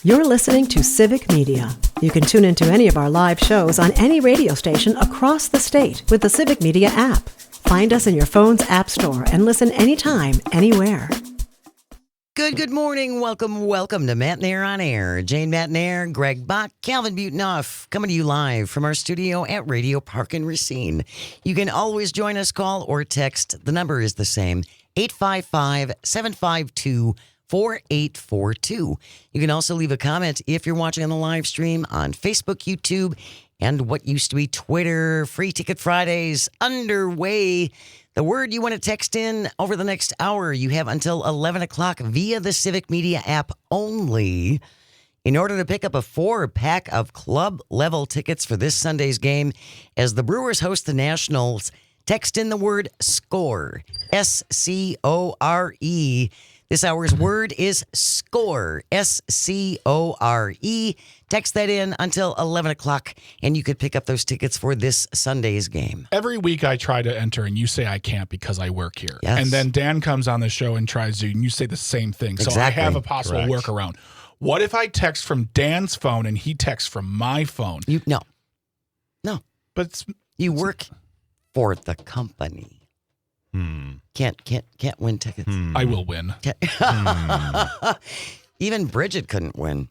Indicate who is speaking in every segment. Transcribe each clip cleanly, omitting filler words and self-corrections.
Speaker 1: You're listening to Civic Media. You can tune into any of our live shows on any radio station across the state with the Civic Media app. Find us in your phone's app store and listen anytime, anywhere.
Speaker 2: Good morning. Welcome to Matt Nair on Air. Jane Matt Nair, Greg Bach, Calvin Butenoff, coming to you live from our studio at Radio Park in Racine. You can always join us, call or text. The number is the same, 855-752-4842. You can also leave a comment if you're watching on the live stream on Facebook, YouTube, and what used to be Twitter. Free Ticket Fridays underway. The word you want to text in over the next hour, you have until 11 o'clock via the Civic Media app only. In order to pick up a 4-pack of club-level tickets for this Sunday's game, as the Brewers host the Nationals, text in the word SCORE, S-C-O-R-E. This hour's word is SCORE, S-C-O-R-E. Text that in until 11 o'clock, and you could pick up those tickets for this Sunday's game.
Speaker 3: Every week I try to enter, and you say I can't because I work here.
Speaker 2: Yes.
Speaker 3: And then Dan comes on the show and tries to, and you say the same thing. So
Speaker 2: Exactly.
Speaker 3: I have a possible workaround. What if I text from Dan's phone and he texts from my phone?
Speaker 2: No.
Speaker 3: But
Speaker 2: You work for the company. Can't win tickets.
Speaker 3: I will win.
Speaker 2: Even Bridget couldn't win.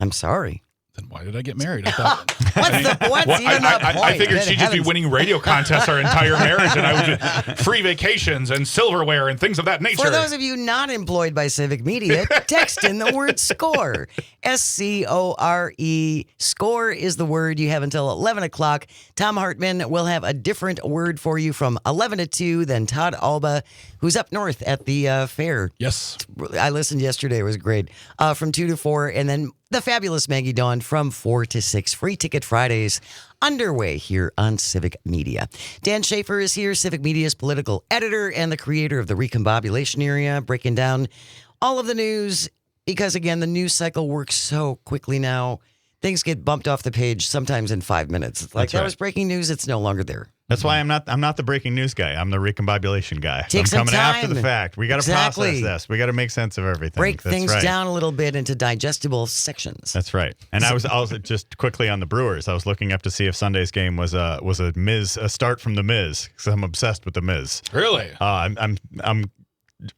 Speaker 2: I'm sorry.
Speaker 3: Then why did I get married? I thought
Speaker 2: What's even the point?
Speaker 3: I figured
Speaker 2: Good
Speaker 3: she'd just be
Speaker 2: heavens.
Speaker 3: winning radio contests our entire marriage, and I would just free vacations and silverware and things of that nature.
Speaker 2: For those of you not employed by Civic Media, text in the word SCORE. S-C-O-R-E. SCORE is the word. You have until 11 o'clock. Tom Hartman will have a different word for you from 11 to 2. Then Todd Alba, who's up north at the fair.
Speaker 3: Yes.
Speaker 2: I listened yesterday. It was great. From 2 to 4. And then the fabulous Maggie Dawn from 4 to 6. Free Ticket Fridays underway here on Civic Media. Dan Schaefer is here, Civic Media's political editor and the creator of the Recombobulation Area, breaking down all of the news because, again, the news cycle works so quickly now. Things get bumped off the page sometimes in 5 minutes. It's like,
Speaker 4: That's
Speaker 2: that
Speaker 4: right.
Speaker 2: was breaking news. It's no longer there.
Speaker 4: That's why I'm not the breaking news guy. I'm the recombobulation guy.
Speaker 2: Take
Speaker 4: I'm
Speaker 2: some
Speaker 4: coming after
Speaker 2: time.
Speaker 4: the fact. We got to
Speaker 2: Exactly.
Speaker 4: process this. We got to make sense of everything.
Speaker 2: Break
Speaker 4: That's
Speaker 2: things
Speaker 4: right.
Speaker 2: down a little bit into digestible sections.
Speaker 4: That's right. And I was just quickly on the Brewers. I was looking up to see if Sunday's game was a start from the Miz, because I'm obsessed with the Miz.
Speaker 3: Really?
Speaker 4: I'm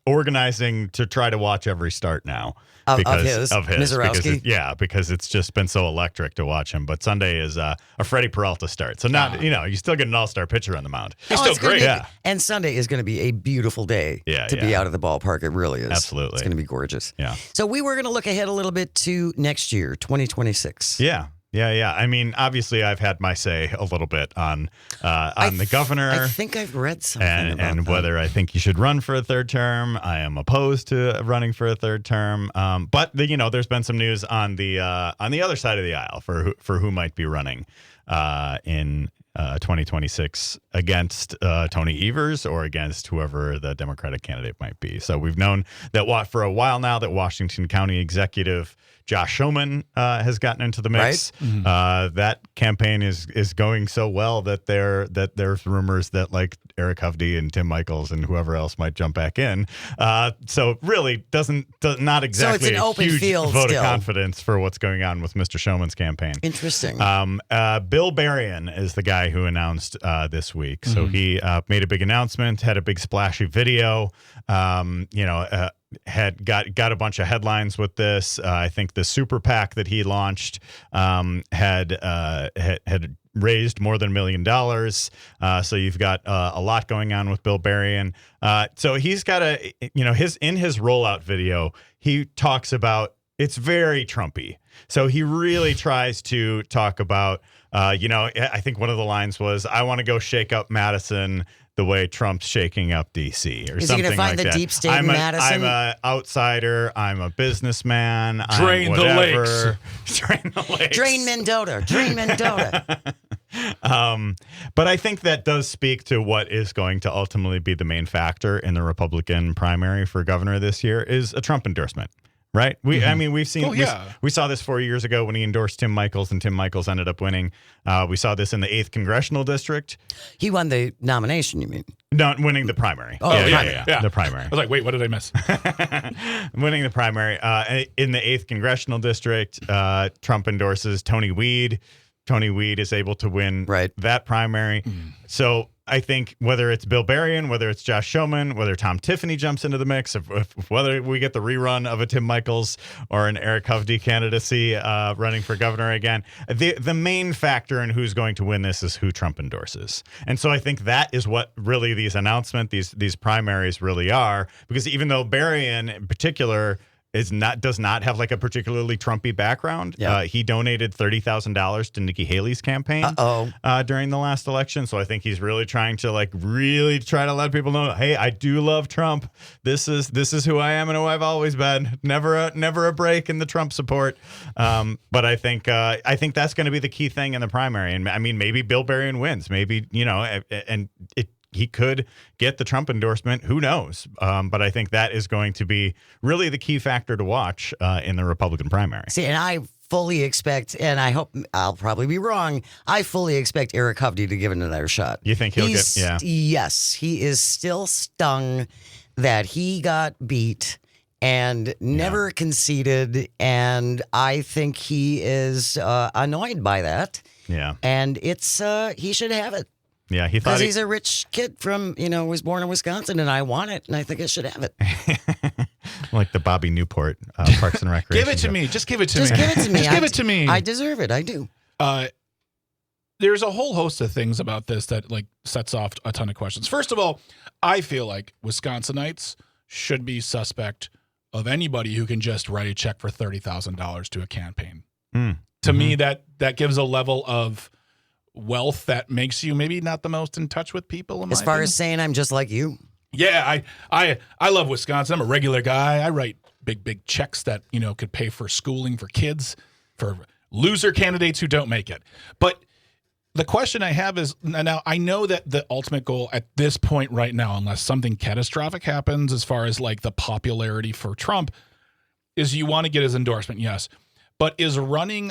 Speaker 4: organizing to try to watch every start now.
Speaker 2: Of
Speaker 4: Because
Speaker 2: Mizorowski?
Speaker 4: because it's just been so electric to watch him. But Sunday is a Freddie Peralta start. So you still get an all-star pitcher on the mound.
Speaker 3: He's still
Speaker 2: it's gonna
Speaker 3: great.
Speaker 2: be-
Speaker 4: Yeah.
Speaker 2: And Sunday is going to be a beautiful day to be out of the ballpark. It really is.
Speaker 4: Absolutely.
Speaker 2: It's going to be gorgeous.
Speaker 4: Yeah.
Speaker 2: So we were going to look ahead a little bit to next year, 2026.
Speaker 4: Yeah. I mean, obviously, I've had my say a little bit on the governor.
Speaker 2: I think I've read something about
Speaker 4: and
Speaker 2: that.
Speaker 4: whether I think he should run for a third term. I am opposed to running for a third term. But there's been some news on the other side of the aisle for who might be running in 2026 against Tony Evers or against whoever the Democratic candidate might be. So we've known that for a while now that Washington County Executive Josh Schoeman has gotten into the mix.
Speaker 2: Right?
Speaker 4: Mm-hmm. That campaign is going so well that there's rumors that like Eric Hovde and Tim Michaels and whoever else might jump back in. So really not exactly
Speaker 2: an
Speaker 4: a
Speaker 2: open
Speaker 4: huge
Speaker 2: field
Speaker 4: vote
Speaker 2: still.
Speaker 4: of confidence for what's going on with Mr. Schoeman's campaign.
Speaker 2: Interesting.
Speaker 4: Bill Berrien is the guy who announced this week. So he made a big announcement, had a big splashy video. Had got a bunch of headlines with this. I think the super PAC that he launched had raised more than $1 million. So you've got a lot going on with Bill Berrien. So he's got his rollout video, he talks about, it's very Trumpy. So he really tries to talk about, I think one of the lines was, I want to go shake up Madison the way Trump's shaking up D.C. or
Speaker 2: Is he
Speaker 4: something
Speaker 2: gonna find
Speaker 4: like
Speaker 2: the
Speaker 4: that.
Speaker 2: deep state in Madison?
Speaker 4: I'm an outsider. I'm a businessman.
Speaker 3: Drain
Speaker 4: I'm
Speaker 3: the
Speaker 4: whatever.
Speaker 3: lakes.
Speaker 4: Drain the lakes.
Speaker 2: Drain Mendota.
Speaker 4: But I think that does speak to what is going to ultimately be the main factor in the Republican primary for governor this year is a Trump endorsement. Right. I mean, we've seen.
Speaker 3: Oh, yeah.
Speaker 4: We saw this 4 years ago when he endorsed Tim Michels, and Tim Michels ended up winning. We saw this in the 8th congressional district.
Speaker 2: He won the nomination, you mean?
Speaker 4: Not winning the primary.
Speaker 2: Oh,
Speaker 3: yeah.
Speaker 4: The primary.
Speaker 3: I was like, wait, what did I miss?
Speaker 4: Winning the primary. In the 8th congressional district, Trump endorses Tony Weed. Tony Weed is able to win that primary. So I think whether it's Bill Berrien, whether it's Josh Schoeman, whether Tom Tiffany jumps into the mix, whether we get the rerun of a Tim Michels or an Eric Hovde candidacy running for governor again, the main factor in who's going to win this is who Trump endorses. And so I think that is what really these announcements, these primaries really are, because even though Berrien in particular does not have like a particularly Trumpy background.
Speaker 2: Yeah.
Speaker 4: He donated $30,000 to Nikki Haley's campaign during the last election. So I think he's really trying to try to let people know, hey, I do love Trump. This is who I am and who I've always been. Never a break in the Trump support. But I think that's going to be the key thing in the primary. And I mean, maybe Bill Berrien wins. Maybe he could get the Trump endorsement. Who knows? But I think that is going to be really the key factor to watch in the Republican primary.
Speaker 2: See, and I fully expect, and I hope I'll probably be wrong, I fully expect Eric Hovde to give it another shot.
Speaker 4: You think he'll get, yeah.
Speaker 2: Yes, he is still stung that he got beat and never conceded, and I think he is annoyed by that.
Speaker 4: Yeah.
Speaker 2: And it's he should have it.
Speaker 4: Yeah, he thought
Speaker 2: because he's a rich kid from, was born in Wisconsin, and I want it, and I think I should have it.
Speaker 4: Like the Bobby Newport Parks and Recreation.
Speaker 3: Give it to me. Just give it to
Speaker 2: Just
Speaker 3: me.
Speaker 2: give it to me.
Speaker 3: Just give it to me.
Speaker 2: I deserve it. I do.
Speaker 3: There's a whole host of things about this that sets off a ton of questions. First of all, I feel like Wisconsinites should be suspect of anybody who can just write a check for $30,000 to a campaign. To me, that gives a level of wealth that makes you maybe not the most in touch with people.
Speaker 2: As far as saying I'm just like you.
Speaker 3: Yeah, I love Wisconsin. I'm a regular guy. I write big checks that, could pay for schooling for kids, for loser candidates who don't make it. But the question I have is, now I know that the ultimate goal at this point right now, unless something catastrophic happens as far as the popularity for Trump, is you want to get his endorsement, yes. But is running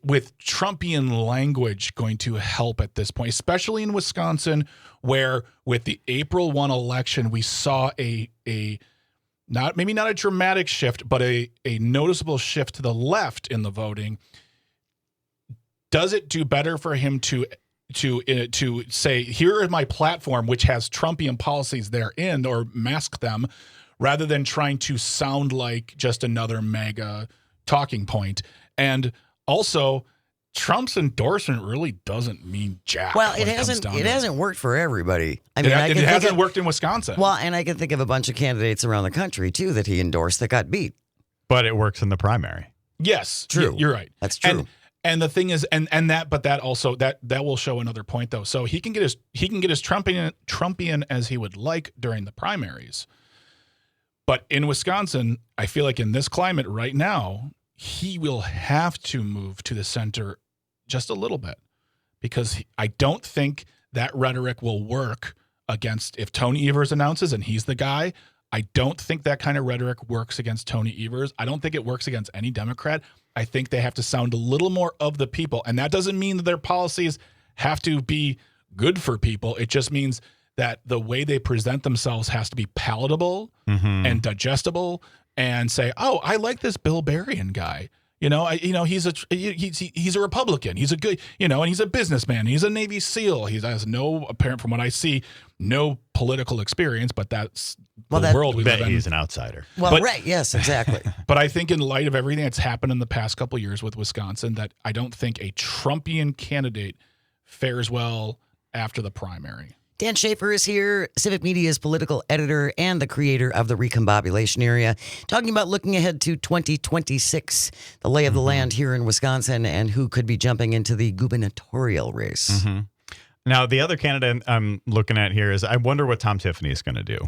Speaker 3: with Trumpian language going to help at this point, especially in Wisconsin, where with the April 1 election, we saw maybe not a dramatic shift, but a noticeable shift to the left in the voting. Does it do better for him to say, here is my platform, which has Trumpian policies therein, or mask them, rather than trying to sound like just another MAGA talking point? And also, Trump's endorsement really doesn't mean jack.
Speaker 2: Well, it hasn't worked for everybody. I mean,
Speaker 3: it hasn't worked in Wisconsin.
Speaker 2: Well, and I can think of a bunch of candidates around the country too that he endorsed that got beat.
Speaker 4: But it works in the primary.
Speaker 3: Yes,
Speaker 2: true.
Speaker 3: You're right.
Speaker 2: That's true.
Speaker 3: And the thing is, but that also that will show another point though. So he can get his Trumpian as he would like during the primaries. But in Wisconsin, I feel like in this climate right now, he will have to move to the center just a little bit, because I don't think that rhetoric will work against, if Tony Evers announces and he's the guy. I don't think that kind of rhetoric works against Tony Evers. I don't think it works against any Democrat. I think they have to sound a little more of the people. And that doesn't mean that their policies have to be good for people. It just means that the way they present themselves has to be palatable and digestible, and say, oh, I like this Bill Berrien guy. He's a Republican. He's a good, and he's a businessman. He's a Navy SEAL. He has no apparent, from what I see, no political experience, but that's the world we live in.
Speaker 4: He's an outsider.
Speaker 2: Well, right. Yes, exactly.
Speaker 3: But I think in light of everything that's happened in the past couple of years with Wisconsin, that I don't think a Trumpian candidate fares well after the primary.
Speaker 2: Dan Schaefer is here, Civic Media's political editor and the creator of the Recombobulation Area, talking about looking ahead to 2026, the lay of the land here in Wisconsin, and who could be jumping into the gubernatorial race.
Speaker 4: Now, the other candidate I'm looking at here is, I wonder what Tom Tiffany is going to do,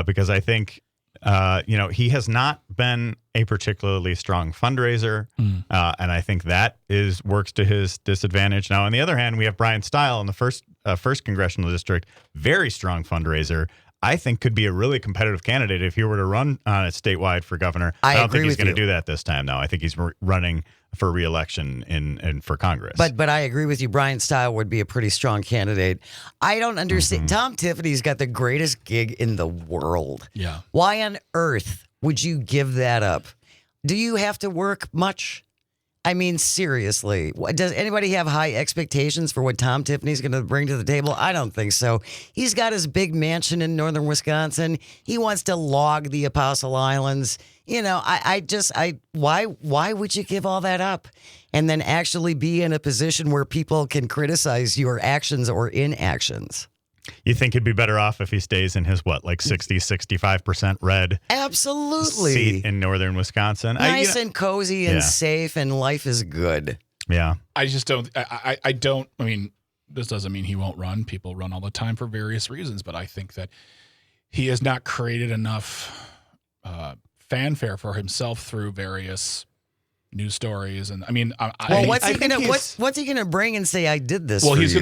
Speaker 4: because I think, he has not been a particularly strong fundraiser, and I think that works to his disadvantage. Now, on the other hand, we have Brian Stile in the first congressional district, very strong fundraiser. I think could be a really competitive candidate if he were to run on it statewide for governor.
Speaker 2: I
Speaker 4: don't
Speaker 2: agree
Speaker 4: think he's
Speaker 2: with
Speaker 4: going to
Speaker 2: you.
Speaker 4: do that this time, though. I think he's running for re-election in for Congress.
Speaker 2: But I agree with you. Brian Style would be a pretty strong candidate. I don't understand. Tom Tiffany's got the greatest gig in the world.
Speaker 3: Yeah.
Speaker 2: Why on earth would you give that up? Do you have to work much? I mean, seriously, does anybody have high expectations for what Tom Tiffany's going to bring to the table? I don't think so. He's got his big mansion in northern Wisconsin. He wants to log the Apostle Islands. You know, why would you give all that up and then actually be in a position where people can criticize your actions or inactions?
Speaker 4: you think he'd be better off if he stays in his, 65% red
Speaker 2: Absolutely.
Speaker 4: seat in northern Wisconsin?
Speaker 2: Nice and cozy and
Speaker 4: Yeah.
Speaker 2: safe, and life is good.
Speaker 4: Yeah.
Speaker 3: I just don't. I don't. I mean, this doesn't mean he won't run. People run all the time for various reasons, but I think that he has not created enough fanfare for himself through various news stories. And I mean,
Speaker 2: What's he gonna bring and say? I did this.
Speaker 3: well,
Speaker 2: for
Speaker 3: he's
Speaker 2: you.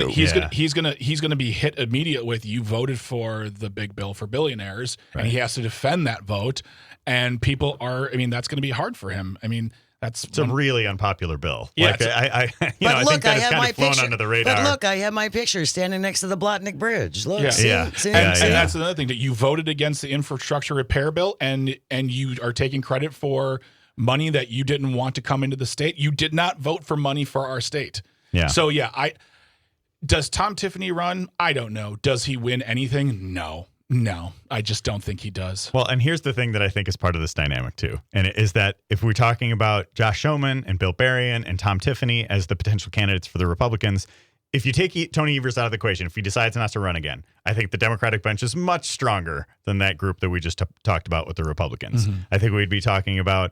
Speaker 3: gonna be hit immediate with, you voted for the big bill for billionaires, and he has to defend that vote. And people are. I mean, that's going to be hard for him. I mean.
Speaker 4: It's a really unpopular bill.
Speaker 3: Yeah,
Speaker 4: I think that has kind of flown under the radar.
Speaker 2: But look, I have my picture standing next to the Blotnick Bridge. Look,
Speaker 3: Yeah.
Speaker 2: see,
Speaker 4: Yeah.
Speaker 2: see,
Speaker 3: And
Speaker 2: see?
Speaker 3: that's another thing, that you voted against the infrastructure repair bill, and you are taking credit for money that you didn't want to come into the state. You did not vote for money for our state.
Speaker 4: Yeah.
Speaker 3: So does Tom Tiffany run? I don't know. Does he win anything? No, I just don't think he does.
Speaker 4: Well, and here's the thing that I think is part of this dynamic too, and it is that if we're talking about Josh Schoeman and Bill Berrien and Tom Tiffany as the potential candidates for the Republicans, if you take Tony Evers out of the equation, if he decides not to run again, I think the Democratic bench is much stronger than that group that we just talked about with the Republicans. I think we'd be talking about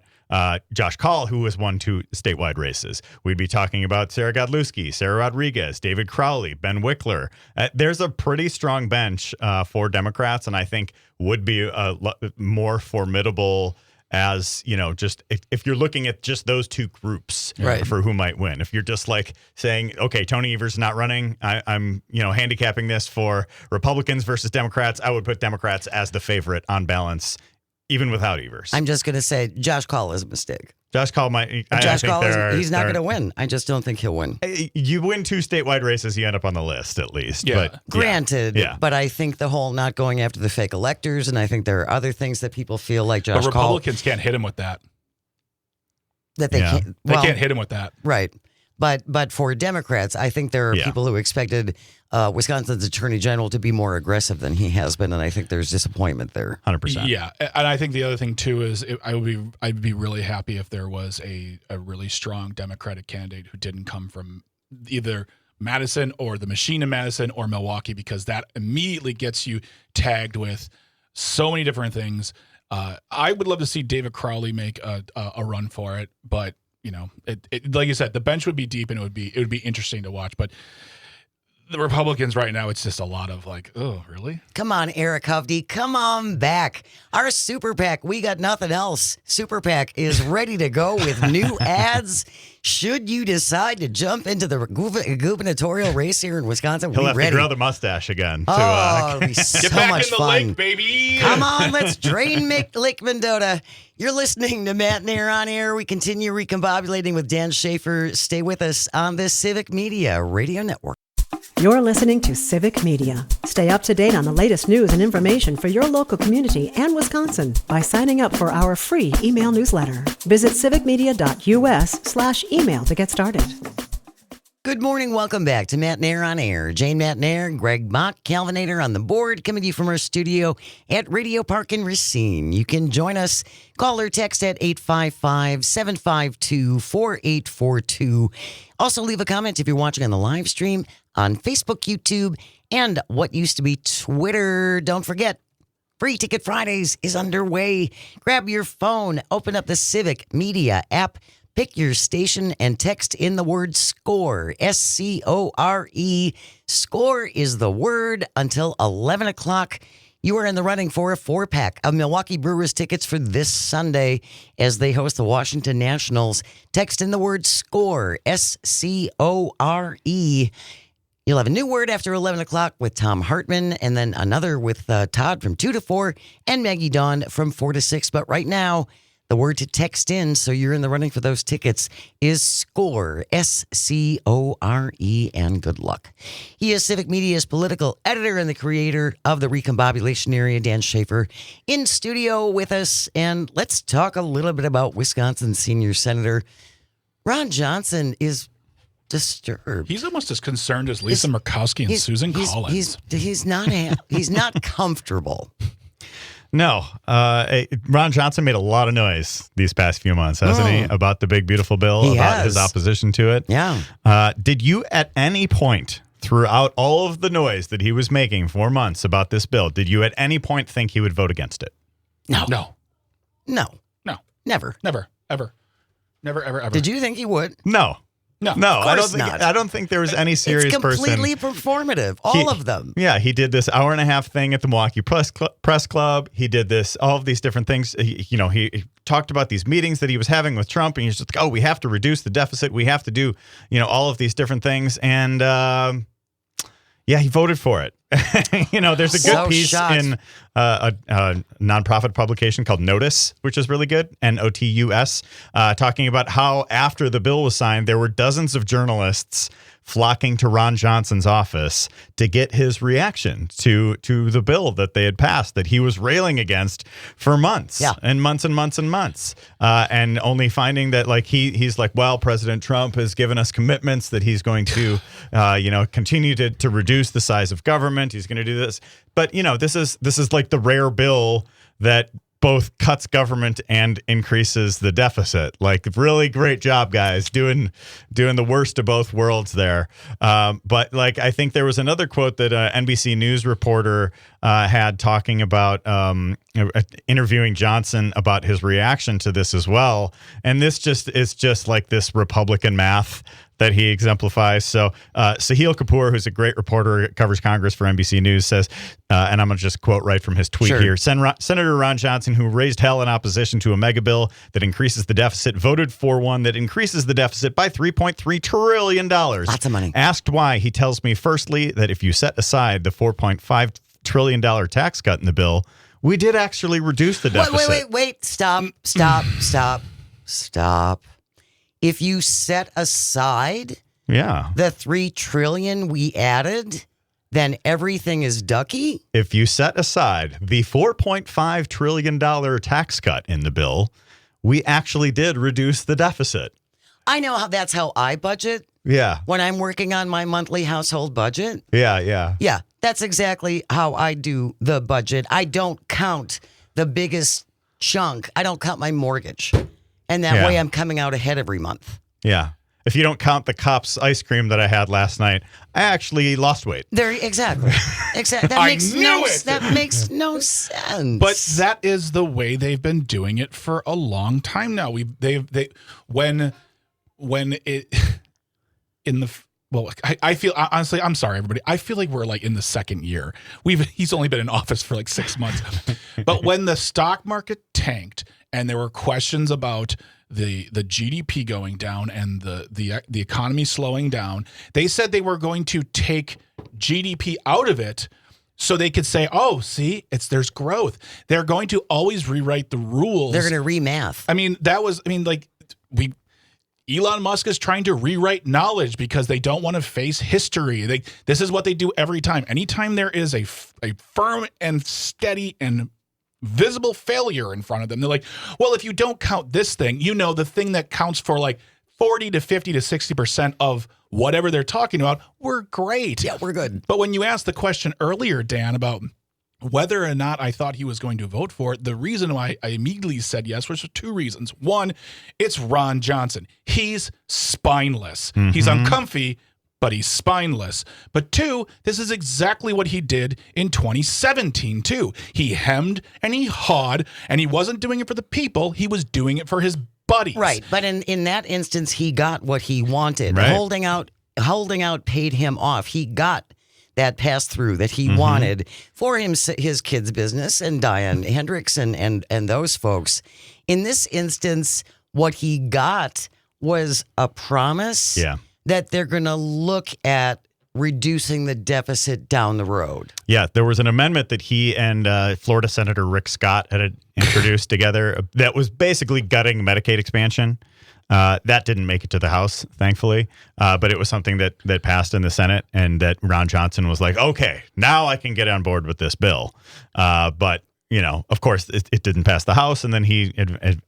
Speaker 4: Josh Kaul, who has won 2 statewide races. We'd be talking about Sarah Godlewski, Sarah Rodriguez, David Crowley, Ben Wickler. There's a pretty strong bench for Democrats, and I think would be more formidable as, just if you're looking at just those 2 groups
Speaker 2: Right.
Speaker 4: for who might win. If you're just like saying, okay, Tony Evers is not running, I'm handicapping this for Republicans versus Democrats, I would put Democrats as the favorite on balance, even without Evers.
Speaker 2: I'm just gonna say Josh Kaul is a mistake.
Speaker 4: Josh Kaul might.
Speaker 2: Josh Kaul, he's not gonna win. I just don't think he'll win.
Speaker 4: You win 2 statewide races, you end up on the list at least.
Speaker 3: Yeah.
Speaker 4: But
Speaker 2: Granted,
Speaker 4: Yeah.
Speaker 2: but I think the whole not going after the fake electors, and I think there are other things that people feel like
Speaker 3: But
Speaker 2: Josh Kaul
Speaker 3: Republicans can't hit him with that.
Speaker 2: that they
Speaker 4: Yeah.
Speaker 2: can't.
Speaker 3: They
Speaker 2: Well,
Speaker 3: can't hit him with that.
Speaker 2: right. But for Democrats, I think there are
Speaker 4: Yeah.
Speaker 2: people who expected Wisconsin's Attorney General to be more aggressive than he has been, and I think there's disappointment there.
Speaker 4: 100%.
Speaker 3: Yeah, and I think the other thing too is I'd be really happy if there was a really strong Democratic candidate who didn't come from either Madison or the machine in Madison or Milwaukee, because that immediately gets you tagged with so many different things. I would love to see David Crowley make a run for it, but it like you said, the bench would be deep and it would be interesting to watch, but the Republicans right now, it's just a lot of like, oh, really?
Speaker 2: Come on, Eric Hovde. Come on back. Our Super PAC, we got nothing else. Super PAC is ready to go with new ads. Should you decide to jump into the gubernatorial race here in Wisconsin,
Speaker 4: He'll
Speaker 2: we
Speaker 4: have
Speaker 2: ready.
Speaker 4: to grow the mustache again.
Speaker 2: Oh, it'll be so
Speaker 3: Get back
Speaker 2: much
Speaker 3: in the
Speaker 2: fun.
Speaker 3: lake, baby.
Speaker 2: Come on, let's drain Lake Mendota. You're listening to Matt Nair on Air. We continue recombobulating with Dan Schaefer. Stay with us on this Civic Media Radio Network.
Speaker 1: You're listening to Civic Media. Stay up to date on the latest news and information for your local community and Wisconsin by signing up for our free email newsletter. Visit civicmedia.us/email to get started.
Speaker 2: Good morning. Welcome back to Matt Nair on Air. Jane Matt Nair, Greg Mott, Calvinator on the board, coming to you from our studio at Radio Park in Racine. You can join us. Call or text at 855-752-4842. Also, leave a comment if you're watching on the live stream on Facebook, YouTube, and what used to be Twitter. Don't forget, Free Ticket Fridays is underway. Grab your phone, open up the Civic Media app, pick your station, and text in the word SCORE, SCORE. SCORE is the word until 11 o'clock. You are in the running for a 4-pack of Milwaukee Brewers tickets for this Sunday as they host the Washington Nationals. Text in the word SCORE, SCORE. You'll have a new word after 11 o'clock with Tom Hartman, and then another with Todd from 2 to 4 and Maggie Dawn from 4 to 6. But right now, the word to text in, so you're in the running for those tickets, is SCORE, SCORE, and good luck. He is Civic Media's political editor and the creator of the Recombobulation Area, Dan Schaefer, in studio with us. And let's talk a little bit about Wisconsin Senior Senator Ron Johnson is disturbed.
Speaker 3: He's almost as concerned as Lisa Murkowski and Susan Collins.
Speaker 2: He's not comfortable.
Speaker 4: No, Ron Johnson made a lot of noise these past few months, hasn't he? About the big, beautiful bill, his opposition to it.
Speaker 2: Yeah.
Speaker 4: Did you at any point throughout all of the noise that he was making for months about this bill, did you at any point think he would vote against it?
Speaker 2: No. Never.
Speaker 3: Ever. Never, ever.
Speaker 2: Did you think he would?
Speaker 4: No.
Speaker 2: Of
Speaker 4: I
Speaker 2: course
Speaker 4: don't think.
Speaker 2: not.
Speaker 4: I don't think there was any serious
Speaker 2: It's
Speaker 4: person.
Speaker 2: completely performative. All of them.
Speaker 4: Yeah, he did this hour-and-a-half thing at the Milwaukee Press Club. He did this, all of these different things. He talked about these meetings that he was having with Trump, and he's just like, "Oh, we have to reduce the deficit. We have to do, all of these different things." And he voted for it. There's a good piece in a nonprofit publication called Notice, which is really good, NOTUS, talking about how after the bill was signed, there were dozens of journalists flocking to Ron Johnson's office to get his reaction to the bill that they had passed, that he was railing against for months and months and months and months, and only finding that he's like, well, President Trump has given us commitments that he's going to continue to reduce the size of government. He's going to do this, but this is like the rare bill that both cuts government and increases the deficit. Like, really great job, guys, doing the worst of both worlds there. But I think there was another quote that an NBC News reporter had talking about interviewing Johnson about his reaction to this as well. And this is just like this Republican math that he exemplifies. So Sahil Kapoor, who's a great reporter, covers Congress for NBC News, says, and I'm going to just quote right from his tweet here, Senator Ron Johnson, who raised hell in opposition to a mega bill that increases the deficit, voted for one that increases the deficit by $3.3 trillion.
Speaker 2: Lots of money.
Speaker 4: Asked why, he tells me, firstly, that if you set aside the $4.5 trillion tax cut in the bill, we did actually reduce the deficit.
Speaker 2: Wait. Stop. If you set aside the $3 trillion we added, then everything is ducky?
Speaker 4: If you set aside the $4.5 trillion tax cut in the bill, we actually did reduce the deficit.
Speaker 2: I know that's how I budget.
Speaker 4: Yeah.
Speaker 2: When I'm working on my monthly household budget.
Speaker 4: Yeah.
Speaker 2: Yeah, that's exactly how I do the budget. I don't count the biggest chunk. I don't count my mortgage. And that way I'm coming out ahead every month.
Speaker 4: Yeah. If you don't count the Kopp's ice cream that I had last night, I actually lost weight.
Speaker 2: Exactly. That makes no sense.
Speaker 3: But that is the way they've been doing it for a long time now. I feel, honestly, I'm sorry, everybody. I feel like we're in the second year. He's only been in office for 6 months. But when the stock market tanked and there were questions about the GDP going down and the economy slowing down, they said they were going to take GDP out of it so they could say, oh, see, there's growth. They're going to always rewrite the rules.
Speaker 2: They're going to remath.
Speaker 3: Elon Musk is trying to rewrite knowledge because they don't want to face history. This is what they do every time. Anytime there is a firm and steady and visible failure in front of them, they're like, well, if you don't count this thing, the thing that counts for 40 to 50 to 60% of whatever they're talking about, we're great.
Speaker 2: Yeah, we're good.
Speaker 3: But when you asked the question earlier, Dan, about whether or not I thought he was going to vote for it, the reason why I immediately said yes was for two reasons. One, it's Ron Johnson. He's spineless. Mm-hmm. He's uncomfy, but he's spineless. But two, this is exactly what he did in 2017, too. He hemmed and he hawed, and he wasn't doing it for the people. He was doing it for his buddies.
Speaker 2: Right. But in that instance, he got what he wanted.
Speaker 4: Right.
Speaker 2: Holding out paid him off. He got that pass-through that he wanted for his kids' business and Diane Hendricks and those folks. In this instance, what he got was a promise that they're going to look at reducing the deficit down the road.
Speaker 4: Yeah, there was an amendment that he and Florida Senator Rick Scott had introduced together that was basically gutting Medicaid expansion. That didn't make it to the House, thankfully, but it was something that passed in the Senate, and that Ron Johnson was like, okay, now I can get on board with this bill. But, of course, it didn't pass the House, and then he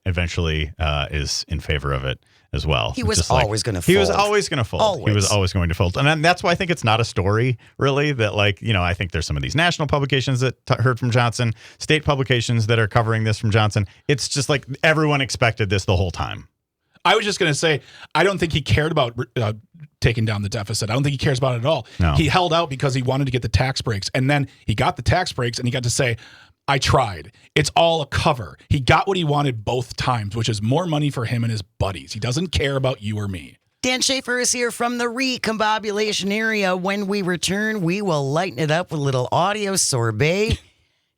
Speaker 4: eventually is in favor of it as well.
Speaker 2: He was always going to fold.
Speaker 4: He was always going to fold.
Speaker 2: Always.
Speaker 4: He was always going to fold. And that's why I think it's not a story, really, that I think there's some of these national publications that heard from Johnson, state publications that are covering this from Johnson. It's just like everyone expected this the whole time.
Speaker 3: I was just going to say, I don't think he cared about taking down the deficit. I don't think he cares about it at all.
Speaker 4: No.
Speaker 3: He held out because he wanted to get the tax breaks. And then he got the tax breaks and he got to say, I tried. It's all a cover. He got what he wanted both times, which is more money for him and his buddies. He doesn't care about you or me.
Speaker 2: Dan Schaefer is here from the recombobulation area. When we return, we will lighten it up with a little audio sorbet.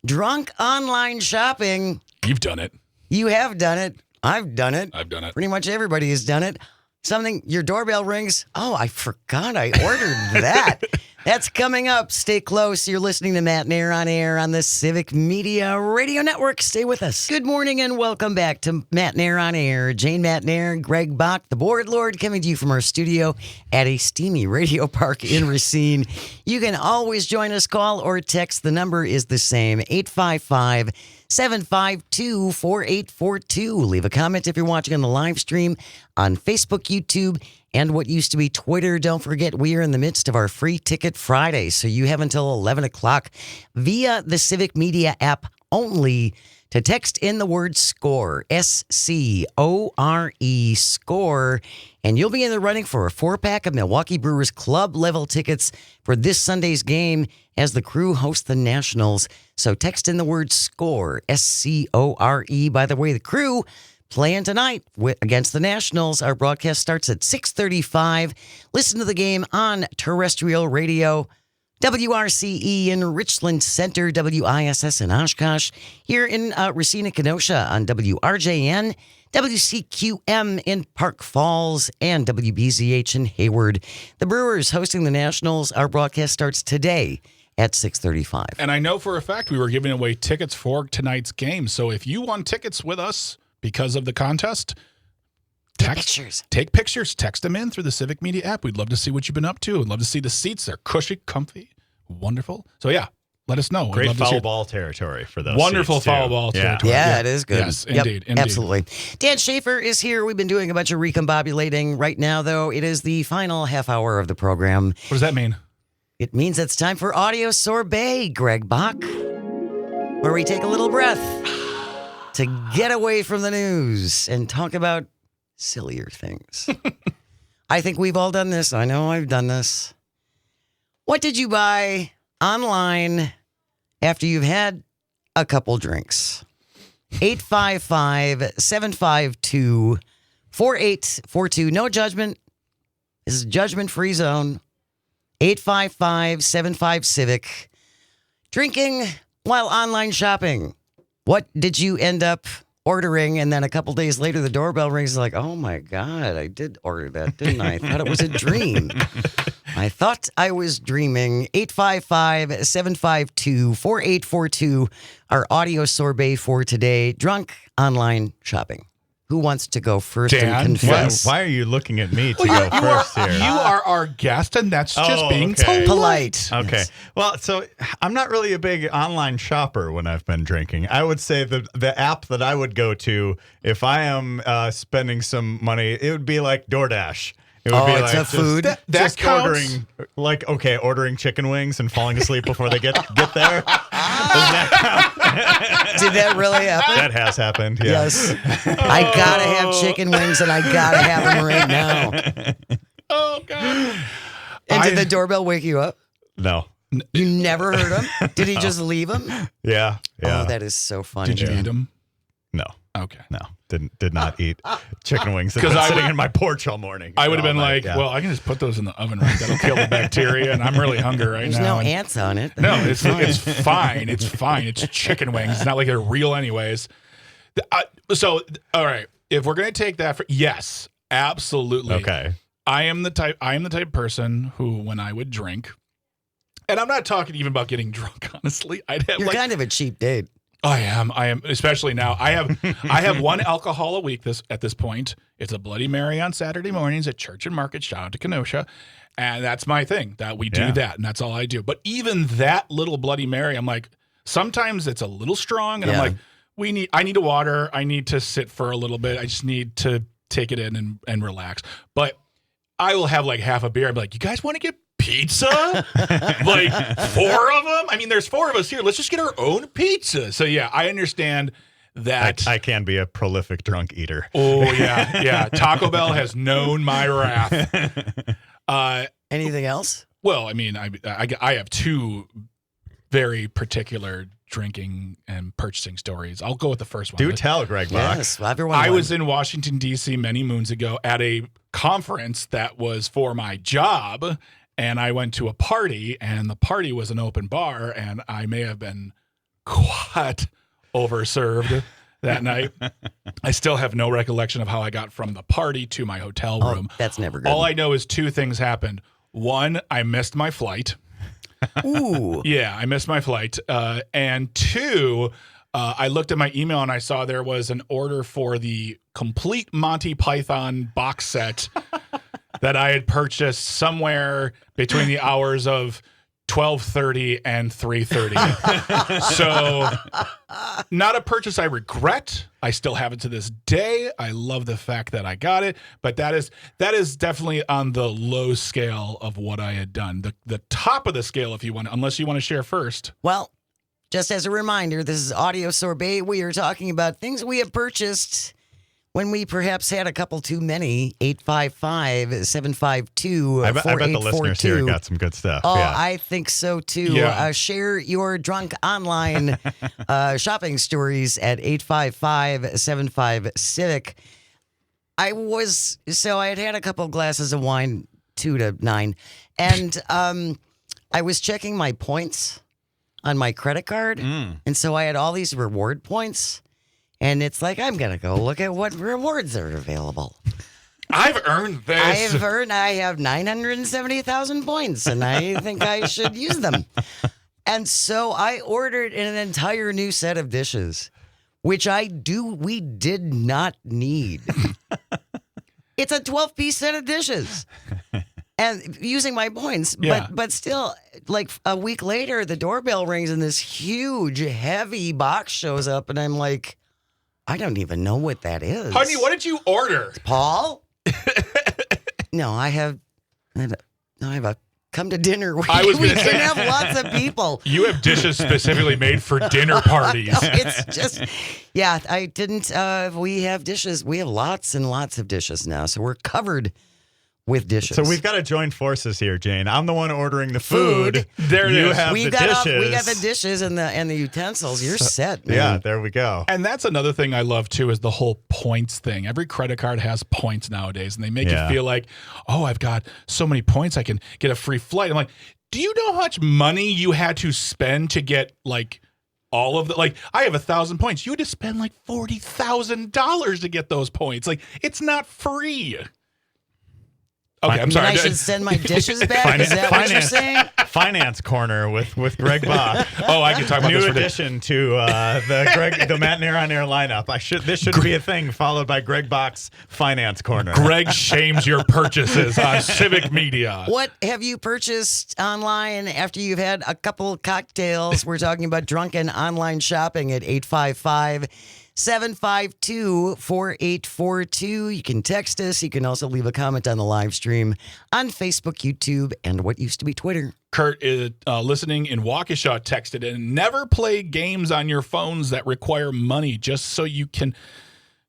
Speaker 2: Drunk online shopping.
Speaker 3: You've done it.
Speaker 2: You have done it. I've done it.
Speaker 3: I've done it.
Speaker 2: Pretty much everybody has done it. Your doorbell rings. Oh, I forgot I ordered that. That's coming up. Stay close. You're listening to Matt Nair on air on the Civic Media Radio Network. Stay with us. Good morning and welcome back to Matt Nair on air. Jane Matt Nair, Greg Bach, the board lord, coming to you from our studio at a steamy radio park in Racine. You can always join us, call or text. The number is the same, 855-752-4842. Leave a comment if you're watching on the live stream on Facebook, YouTube, and what used to be Twitter. Don't forget, we are in the midst of our Free Ticket Friday, so you have until 11 o'clock via the Civic Media app only to text in the word SCORE, SCORE, SCORE, and you'll be in the running for a 4-pack of Milwaukee Brewers Club level tickets for this Sunday's game as the Crew host the Nationals. So text in the word SCORE, SCORE. By the way, the Crew playing tonight against the Nationals. Our broadcast starts at 6:35. Listen to the game on terrestrial radio, WRCE in Richland Center, WISS in Oshkosh, here in Racine, Kenosha on WRJN, WCQM in Park Falls, and WBZH in Hayward. The Brewers hosting the Nationals. Our broadcast starts today at 6:35.
Speaker 3: And I know for a fact we were giving away tickets for tonight's game. So if you won tickets with us because of the contest, take pictures, text them in through the Civic Media app. We'd love to see what you've been up to. We'd love to see the seats. They're cushy, comfy, wonderful. So yeah, let us know.
Speaker 4: Great foul ball territory for those.
Speaker 3: Wonderful
Speaker 4: seats,
Speaker 3: foul
Speaker 4: too.
Speaker 3: ball territory.
Speaker 2: Yeah, it is good.
Speaker 3: Yes, indeed.
Speaker 2: Absolutely. Dan Schaefer is here. We've been doing a bunch of recombobulating. Right now, though, it is the final half hour of the program.
Speaker 3: What does that mean?
Speaker 2: It means it's time for Audio Sorbet, Greg Bach, where we take a little breath to get away from the news and talk about sillier things. I think we've all done this. I know I've done this. What did you buy online after you've had a couple drinks? 855-752-4842. No judgment. This is a judgment-free zone. 855-75-CIVIC. Drinking while online shopping. What did you end up ordering? And then a couple days later, the doorbell rings. Like, oh my God, I did order that, didn't I? I thought it was a dream. I thought I was dreaming. 855-752-4842. Our audio sorbet for today. Drunk online shopping. Who wants to go first
Speaker 3: Dan,
Speaker 2: and confess?
Speaker 4: Why are you looking at me to go first here?
Speaker 3: You are our guest, and that's just being
Speaker 4: okay.
Speaker 2: Polite.
Speaker 4: Okay.
Speaker 2: Yes.
Speaker 4: Well, so I'm not really a big online shopper when I've been drinking. I would say the app that I would go to if I am spending some money, it would be like DoorDash. It would be
Speaker 2: it's
Speaker 4: like
Speaker 2: a food?
Speaker 3: That
Speaker 4: just
Speaker 3: counts.
Speaker 4: ordering chicken wings and falling asleep before they get there. Does that count?
Speaker 2: Did that really happen?
Speaker 4: That has happened. Yeah.
Speaker 2: Yes. I gotta have chicken wings and I gotta have them right now.
Speaker 3: Oh, God.
Speaker 2: And did the doorbell wake you up?
Speaker 4: No.
Speaker 2: You never heard him? Did he just leave him?
Speaker 4: Yeah. Yeah.
Speaker 2: Oh, that is so funny.
Speaker 3: Did you eat them?
Speaker 4: No.
Speaker 3: Okay.
Speaker 4: No. Did not eat chicken wings.
Speaker 3: Because
Speaker 4: I'm sitting in my porch all morning.
Speaker 3: I would have been
Speaker 4: all
Speaker 3: like,
Speaker 4: night, yeah.
Speaker 3: well, I can just put those in the oven, right? That'll kill the bacteria, and I'm really hungry right
Speaker 2: There's
Speaker 3: now.
Speaker 2: no ants on it.
Speaker 3: No, it's fine. It's fine. It's chicken wings. It's not like they're real anyways. So, all right. If we're going to take that, yes, absolutely.
Speaker 4: Okay.
Speaker 3: I am the type of person who, when I would drink, and I'm not talking even about getting drunk, honestly. I'd have
Speaker 2: You're kind of a cheap date.
Speaker 3: I am, especially now. I have one alcohol a week at this point. It's a Bloody Mary on Saturday mornings at Church and Market. Shout out to Kenosha. And that's my thing, that we do that, and that's all I do. But even that little Bloody Mary, I'm like, sometimes it's a little strong, and I'm like, I need a water. I need to sit for a little bit. I just need to take it in and relax. But I will have like half a beer. I'll be like, you guys want to get pizza? Like 4 of them? I mean, there's 4 of us here. Let's just get our own pizza. So yeah, I understand that.
Speaker 4: I can be a prolific drunk eater.
Speaker 3: Oh yeah, yeah. Taco Bell has known my wrath.
Speaker 2: Anything else?
Speaker 3: Well, I mean, I have 2 very particular drinking and purchasing stories. I'll go with the first one.
Speaker 4: Do tell, Greg Bach.
Speaker 2: Yes, everyone.
Speaker 3: I was in Washington, D.C. many moons ago at a conference that was for my job, and I went to a party, and the party was an open bar, and I may have been quite overserved that night. I still have no recollection of how I got from the party to my hotel room.
Speaker 2: That's never good.
Speaker 3: All I know is 2 things happened. One, I missed my flight.
Speaker 2: Ooh.
Speaker 3: Yeah, I missed my flight. And 2, I looked at my email and I saw there was an order for the complete Monty Python box set that I had purchased somewhere between the hours of 12:30 and 3:30. So not a purchase I regret. I still have it to this day. I love the fact that I got it, but that is definitely on the low scale of what I had done. The top of the scale, if you want, unless you want to share first.
Speaker 2: Well, just as a reminder, this is Audio Sorbet. We are talking about things we have purchased when we perhaps had a couple too many. 855-752-4842.
Speaker 4: I bet the listeners here got some good stuff.
Speaker 2: Oh,
Speaker 4: yeah.
Speaker 2: I think so too.
Speaker 3: Yeah.
Speaker 2: Share your drunk online shopping stories at 855-75-CIVIC. I had a couple glasses of wine, 2 to 9, and I was checking my points on my credit card, and so I had all these reward points. And it's like, I'm going to go look at what rewards are available.
Speaker 3: I've earned this.
Speaker 2: I have 970,000 points, and I think I should use them. And so I ordered an entire new set of dishes, which we did not need. It's a 12-piece set of dishes. And using my points, but still, like a week later, the doorbell rings and this huge, heavy box shows up, and I'm like, I don't even know what that is.
Speaker 3: Honey, what did you order?
Speaker 2: Paul? No, I have a come to dinner. We
Speaker 3: gonna say-
Speaker 2: can have lots of people.
Speaker 3: You have dishes specifically made for dinner parties.
Speaker 2: It's just, I didn't, we have dishes. We have lots and lots of dishes now, so we're covered with dishes.
Speaker 4: So we've got to join forces here, Jane. I'm the one ordering the food.
Speaker 3: There it
Speaker 4: you
Speaker 3: is.
Speaker 4: have
Speaker 2: we
Speaker 4: the
Speaker 2: got
Speaker 4: dishes.
Speaker 2: we got the dishes and the utensils. You're set, man.
Speaker 4: Yeah, there we go.
Speaker 3: And that's another thing I love too is the whole points thing. Every credit card has points nowadays, and they make you feel like, oh, I've got so many points, I can get a free flight. I'm like, do you know how much money you had to spend to get like all of the, like, I have 1,000 points. You had to spend like $40,000 to get those points. Like, it's not free. Okay, I'm sorry.
Speaker 2: I should send my dishes back? Is that what you're saying?
Speaker 4: Finance Corner with Greg Bach.
Speaker 3: Oh, I can talk about
Speaker 4: New
Speaker 3: this for days.
Speaker 4: addition to the Matt and Aaron on Air lineup. This should be a thing followed by Greg Bach's Finance Corner.
Speaker 3: Greg shames your purchases on Civic Media.
Speaker 2: What have you purchased online after you've had a couple cocktails? We're talking about drunken online shopping at 855-752-4842. You can text us. You can also leave a comment on the live stream on Facebook, YouTube, and what used to be Twitter.
Speaker 3: Kurt is listening in Waukesha texted in, never play games on your phones that require money just so you can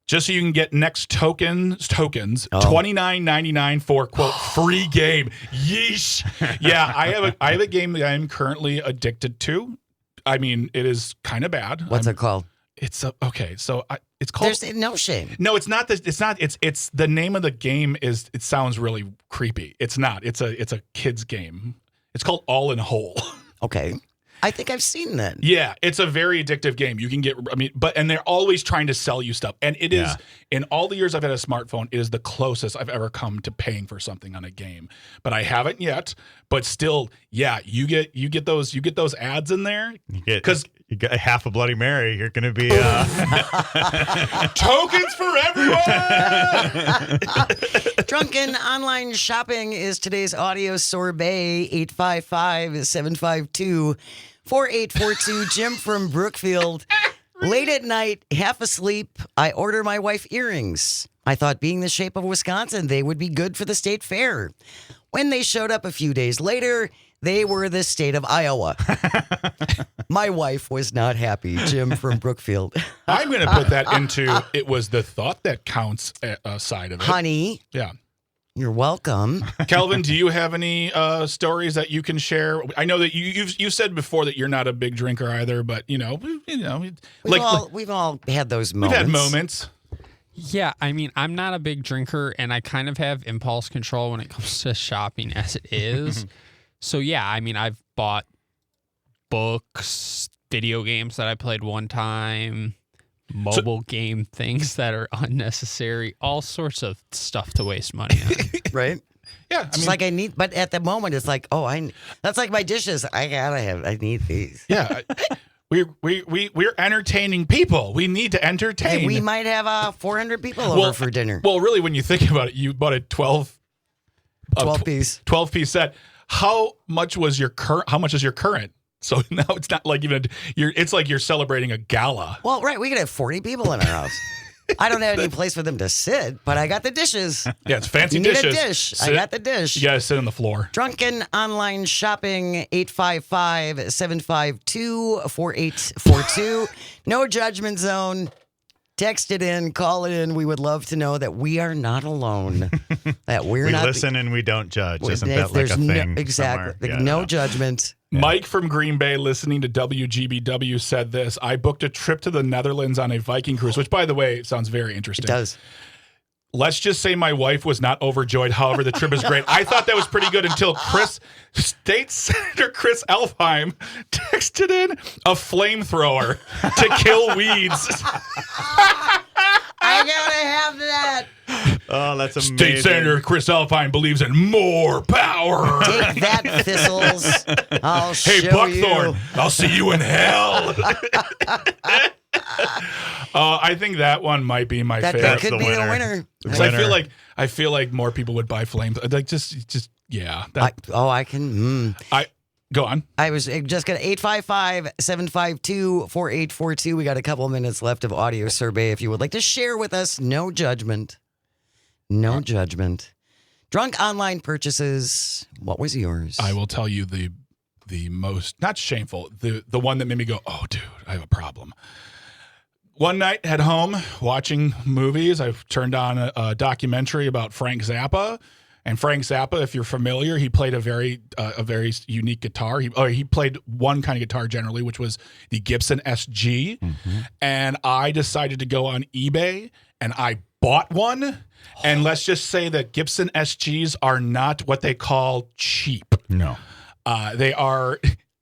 Speaker 3: get next tokens, $29.99 for quote free game. Yeesh. Yeah, I have a game that I'm currently addicted to. I mean, it is kind of bad.
Speaker 2: What's it called?
Speaker 3: It's okay. So it's called.
Speaker 2: There's no shame.
Speaker 3: No, it's not. It's not. It's the name of the game is. It sounds really creepy. It's not. It's a kids game. It's called All in Whole.
Speaker 2: Okay. I think I've seen that.
Speaker 3: Yeah, it's a very addictive game. You can get, and they're always trying to sell you stuff. And it is, in all the years I've had a smartphone, it is the closest I've ever come to paying for something on a game. But I haven't yet. But still, yeah, you get those ads in there. Because
Speaker 4: you got half a Bloody Mary. You're going to be
Speaker 3: tokens for everyone.
Speaker 2: Drunken online shopping is today's audio sorbet. 855-752-4842. Jim from Brookfield. Late at night, half asleep, I order my wife earrings. I thought, being the shape of Wisconsin, they would be good for the state fair. When they showed up a few days later, they were the state of Iowa. My wife was not happy. Jim from Brookfield.
Speaker 3: I'm going to put that into it was the thought that counts side of it.
Speaker 2: Honey.
Speaker 3: Yeah.
Speaker 2: You're welcome.
Speaker 3: Kelvin, do you have any stories that you can share? I know that you've said before that you're not a big drinker either, but we've
Speaker 2: all had those moments.
Speaker 3: We've had moments.
Speaker 5: Yeah, I mean, I'm not a big drinker, and I kind of have impulse control when it comes to shopping as it is. So yeah, I mean, I've bought books, video games that I played one time, mobile game things that are unnecessary, all sorts of stuff to waste money on.
Speaker 2: Right?
Speaker 3: Yeah,
Speaker 2: It's like I need, but at the moment it's like, that's like my dishes. I need these.
Speaker 3: Yeah. We're entertaining people. We need to entertain.
Speaker 2: And we might have 400 people over for dinner.
Speaker 3: Well, really, when you think about it, you bought a 12
Speaker 2: piece
Speaker 3: set. How much is your current? So now it's not like it's like you're celebrating a gala.
Speaker 2: Well, right, we could have 40 people in our house. I don't have any place for them to sit, but I got the dishes.
Speaker 3: Yeah, it's fancy
Speaker 2: you need
Speaker 3: dishes.
Speaker 2: A dish. I got the dish.
Speaker 3: You gotta sit on the floor.
Speaker 2: Drunken online shopping, 855-752-4842. No judgment zone. Text it in, call it in. We would love to know that we are not alone. That we
Speaker 4: listen and we don't judge. Isn't that like a thing?
Speaker 2: Exactly. No judgment.
Speaker 3: Yeah. Mike from Green Bay, listening to WGBW, said this: I booked a trip to the Netherlands on a Viking cruise, which, by the way, sounds very interesting.
Speaker 2: It does.
Speaker 3: Let's just say my wife was not overjoyed. However, the trip is great. I thought that was pretty good until State Senator Chris Elfheim texted in a flamethrower to kill weeds.
Speaker 2: I gotta have that.
Speaker 4: Oh, that's amazing.
Speaker 3: State Senator Chris Elfheim believes in more power.
Speaker 2: Take that, thistles. I'll show
Speaker 3: Hey, Buckthorn,
Speaker 2: you.
Speaker 3: I'll see you in hell. I think that one might be my favorite.
Speaker 2: That could be the winner.
Speaker 3: Because I feel like more people would buy flames. Like just yeah.
Speaker 2: I can.
Speaker 3: Go on.
Speaker 2: I was just going to 855-752-4842. We got a couple minutes left of audio survey. If you would like to share with us, no judgment. No judgment. Drunk online purchases. What was yours?
Speaker 3: I will tell you the most, not shameful, the one that made me go, oh, dude, I have a problem. One night at home watching movies, I turned on a documentary about Frank Zappa. And Frank Zappa, if you're familiar, he played a very unique guitar. He played one kind of guitar generally, which was the Gibson SG. Mm-hmm. And I decided to go on eBay and I bought one. And let's just say that Gibson SGs are not what they call cheap.
Speaker 4: No.
Speaker 3: They are...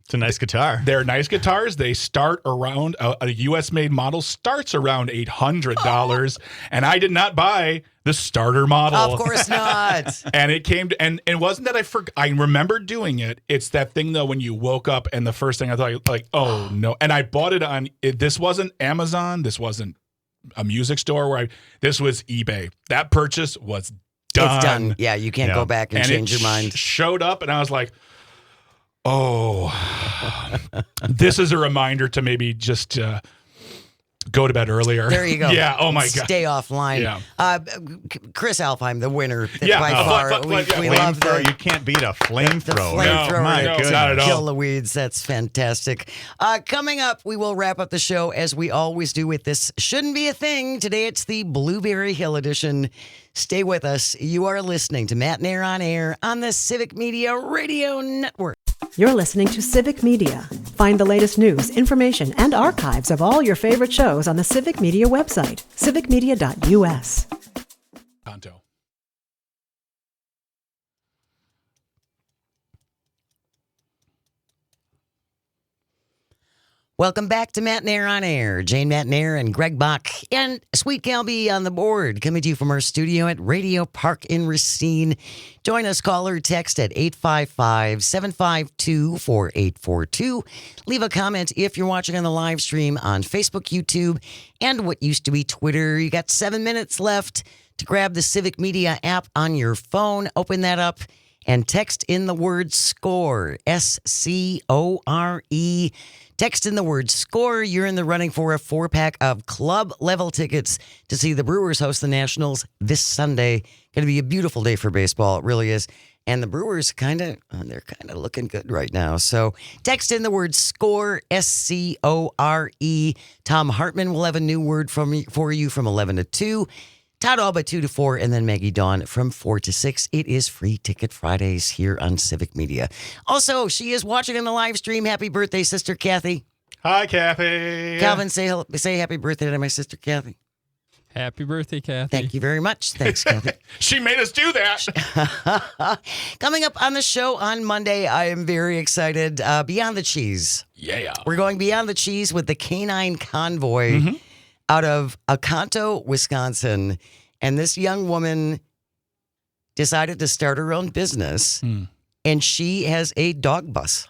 Speaker 4: It's a nice guitar.
Speaker 3: They're nice guitars. They start around, a U.S.-made model starts around $800. And I did not buy the starter model.
Speaker 2: Of course not.
Speaker 3: And it came to, and it wasn't that I remember doing it. It's that thing, though, when you woke up and the first thing I thought, like, oh, no. And I bought it on, this wasn't Amazon. This wasn't a music store this was eBay. That purchase was done.
Speaker 2: It's done. Yeah, you can't go back and change your mind.
Speaker 3: Showed up and I was like, oh, this is a reminder to maybe just go to bed earlier.
Speaker 2: There you go.
Speaker 3: Yeah. Oh my God.
Speaker 2: Stay offline.
Speaker 3: Yeah.
Speaker 2: Chris Alfheim, the winner.
Speaker 3: Yeah.
Speaker 2: By far. We love
Speaker 4: you can't beat a flamethrower.
Speaker 2: The flamethrower.
Speaker 3: My goodness. Not at all.
Speaker 2: Kill the weeds. That's fantastic. Coming up, we will wrap up the show as we always do with This Shouldn't Be a Thing. Today it's the Blueberry Hill edition. Stay with us. You are listening to Matt Nair on Air on the Civic Media Radio Network.
Speaker 1: You're listening to Civic Media. Find the latest news, information, and archives of all your favorite shows on the Civic Media website, civicmedia.us.
Speaker 3: Tonto.
Speaker 2: Welcome back to Matt Nair on Air. Jane Matt Nair and Greg Bach and Sweet Calby on the board, coming to you from our studio at Radio Park in Racine. Join us, call or text at 855-752-4842. Leave a comment if you're watching on the live stream on Facebook, YouTube, and what used to be Twitter. You got 7 minutes left to grab the Civic Media app on your phone. Open that up and text in the word SCORE, SCORE. Text in the word SCORE. You're in the running for a 4-pack of club-level tickets to see the Brewers host the Nationals this Sunday. Going to be a beautiful day for baseball. It really is. And the Brewers they're kind of looking good right now. So text in the word SCORE, SCORE. Tom Hartman will have a new word for you from 11 to 2. Todd Alba 2 to 4, and then Maggie Dawn from 4 to 6. It is Free Ticket Fridays here on Civic Media. Also, she is watching on the live stream. Happy birthday, Sister Kathy.
Speaker 3: Hi, Kathy.
Speaker 2: Calvin, say happy birthday to my sister Kathy.
Speaker 5: Happy birthday, Kathy.
Speaker 2: Thank you very much. Thanks, Kathy.
Speaker 3: She made us do that.
Speaker 2: Coming up on the show on Monday, I am very excited. Beyond the Cheese.
Speaker 3: Yeah.
Speaker 2: We're going Beyond the Cheese with the Canine Convoy out of Oconto, Wisconsin. And this young woman decided to start her own business, and she has a dog bus.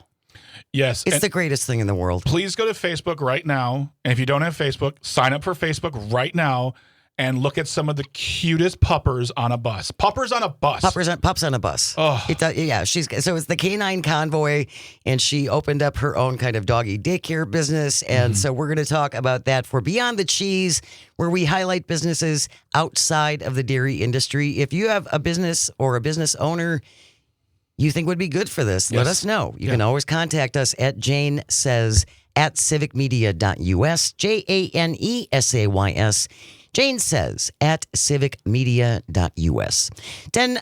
Speaker 3: Yes.
Speaker 2: It's the greatest thing in the world.
Speaker 3: Please go to Facebook right now. And if you don't have Facebook, sign up for Facebook right now and look at some of the cutest puppers on a bus. Puppers on a bus.
Speaker 2: Pups on a bus.
Speaker 3: Oh.
Speaker 2: It's the Canine Convoy, and she opened up her own kind of doggy daycare business. And so we're going to talk about that for Beyond the Cheese, where we highlight businesses outside of the dairy industry. If you have a business or a business owner you think would be good for this, let us know. You can always contact us at janesays@civicmedia.us, JANESAYS. Jane Says at civicmedia.us.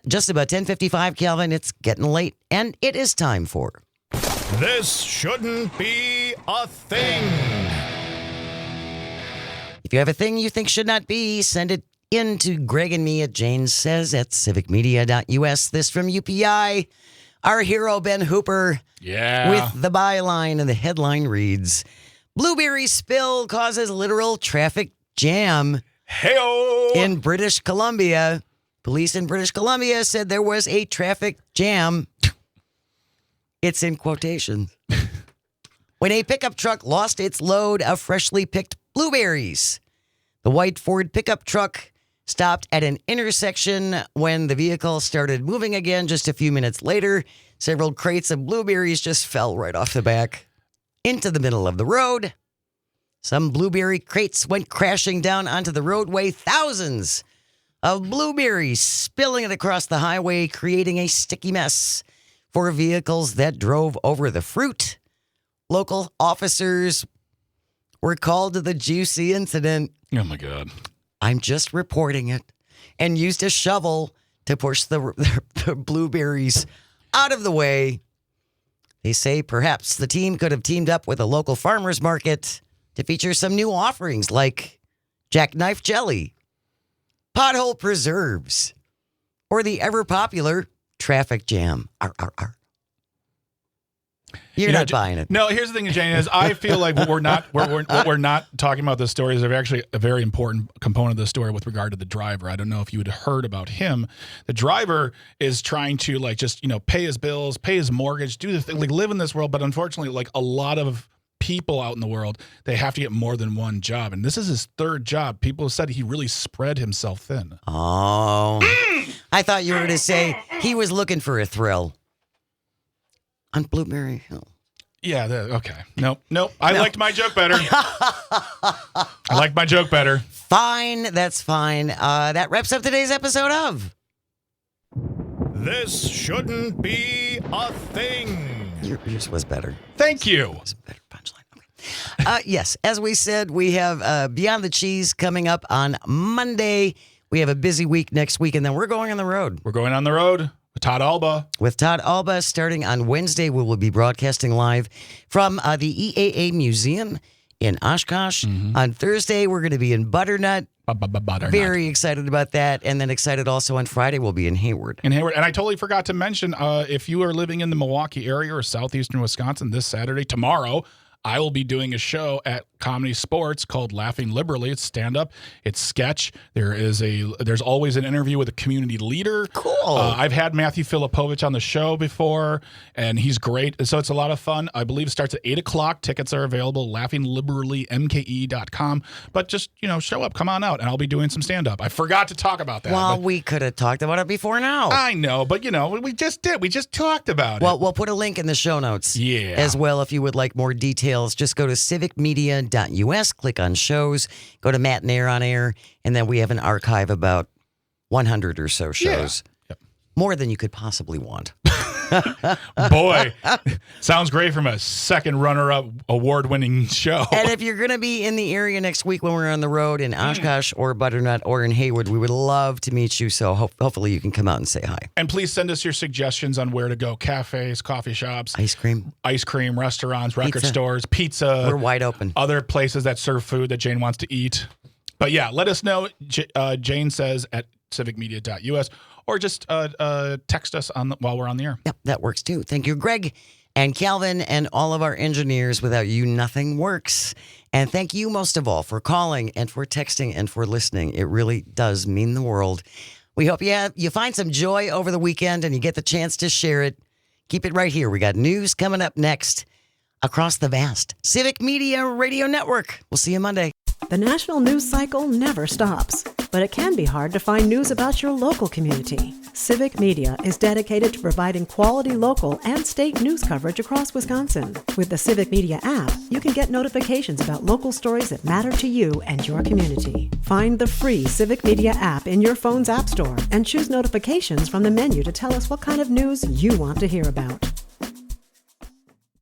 Speaker 2: Just about 10:55, Calvin. It's getting late, and it is time for
Speaker 4: This Shouldn't Be a Thing.
Speaker 2: If you have a thing you think should not be, send it in to Greg and me at Jane Says at civicmedia.us. This from UPI. Our hero, Ben Hooper, with the byline, and the headline reads, Blueberry spill causes literal traffic jam.
Speaker 3: Hey-o!
Speaker 2: In British Columbia. Police in British Columbia said there was a traffic jam. It's in quotations. When a pickup truck lost its load of freshly picked blueberries. The white Ford pickup truck stopped at an intersection when the vehicle started moving again just a few minutes later. Several crates of blueberries just fell right off the back into the middle of the road. Some blueberry crates went crashing down onto the roadway. Thousands of blueberries spilling it across the highway, creating a sticky mess for vehicles that drove over the fruit. Local officers were called to the juicy incident.
Speaker 3: Oh, my God.
Speaker 2: I'm just reporting it. And used a shovel to push the blueberries out of the way. They say perhaps the team could have teamed up with a local farmer's market to feature some new offerings like jackknife jelly, pothole preserves, or the ever-popular traffic jam. You're not buying it.
Speaker 3: No, here's the thing, Jane, is I feel like what we're not talking about this story is actually a very important component of the story with regard to the driver. I don't know if you had heard about him. The driver is trying to pay his bills, pay his mortgage, do the thing, live in this world. But unfortunately, a lot of people out in the world, they have to get more than one job. And this is his third job. People have said he really spread himself thin.
Speaker 2: Oh, I thought you were going to say he was looking for a thrill on Blueberry Hill.
Speaker 3: Yeah, okay. Nope. I liked my joke better.
Speaker 2: Fine, that's fine. That wraps up today's episode of
Speaker 4: This Shouldn't Be a Thing.
Speaker 2: Yours was better.
Speaker 3: Thank you.
Speaker 2: It was a better punchline. Okay. Yes, as we said, we have Beyond the Cheese coming up on Monday. We have a busy week next week, and then we're going on the road.
Speaker 3: We're going on the road with Todd Alba.
Speaker 2: With Todd Alba, starting on Wednesday, we will be broadcasting live from the EAA Museum in Oshkosh. On Thursday, we're going to be in Butternut. Very excited about that. And then excited also on Friday, we'll be in Hayward.
Speaker 3: And I totally forgot to mention, if you are living in the Milwaukee area or southeastern Wisconsin this Saturday, tomorrow, I will be doing a show at Comedy Sports called Laughing Liberally. It's stand-up. It's sketch. There's always an interview with a community leader.
Speaker 2: Cool.
Speaker 3: I've had Matthew Filipovich on the show before, and he's great. So it's a lot of fun. I believe it starts at 8 o'clock. Tickets are available, laughingliberallymke.com. But just, show up, come on out, and I'll be doing some stand-up. I forgot to talk about that.
Speaker 2: Well,
Speaker 3: but
Speaker 2: we could have talked about it before now.
Speaker 3: I know, but, we just did. We just talked about it.
Speaker 2: Well, we'll put a link in the show notes.
Speaker 3: Yeah.
Speaker 2: As well, if you would like more details, just go to civicmedia.us, click on shows, go to Matt and Air on Air, and then we have an archive about 100 or so shows.
Speaker 3: Yep.
Speaker 2: More than you could possibly want.
Speaker 3: Boy, sounds great from a second runner-up award-winning show.
Speaker 2: And if you're going to be in the area next week when we're on the road in Oshkosh or Butternut or in Haywood, we would love to meet you. So hopefully you can come out and say hi.
Speaker 3: And please send us your suggestions on where to go. Cafes, coffee shops,
Speaker 2: Ice cream,
Speaker 3: restaurants, record
Speaker 2: Pizza.
Speaker 3: stores, pizza.
Speaker 2: We're wide open.
Speaker 3: Other places that serve food that Jane wants to eat. But yeah, let us know. Jane says at civicmedia.us. Or just text us while we're on the air.
Speaker 2: Yep, that works too. Thank you, Greg and Calvin and all of our engineers. Without you, nothing works. And thank you most of all for calling and for texting and for listening. It really does mean the world. We hope you find some joy over the weekend and you get the chance to share it. Keep it right here. We got news coming up next across the vast Civic Media Radio Network. We'll see you Monday.
Speaker 1: The national news cycle never stops, but it can be hard to find news about your local community. Civic Media is dedicated to providing quality local and state news coverage across Wisconsin. With the Civic Media app, you can get notifications about local stories that matter to you and your community. Find the free Civic Media app in your phone's app store and choose notifications from the menu to tell us what kind of news you want to hear about.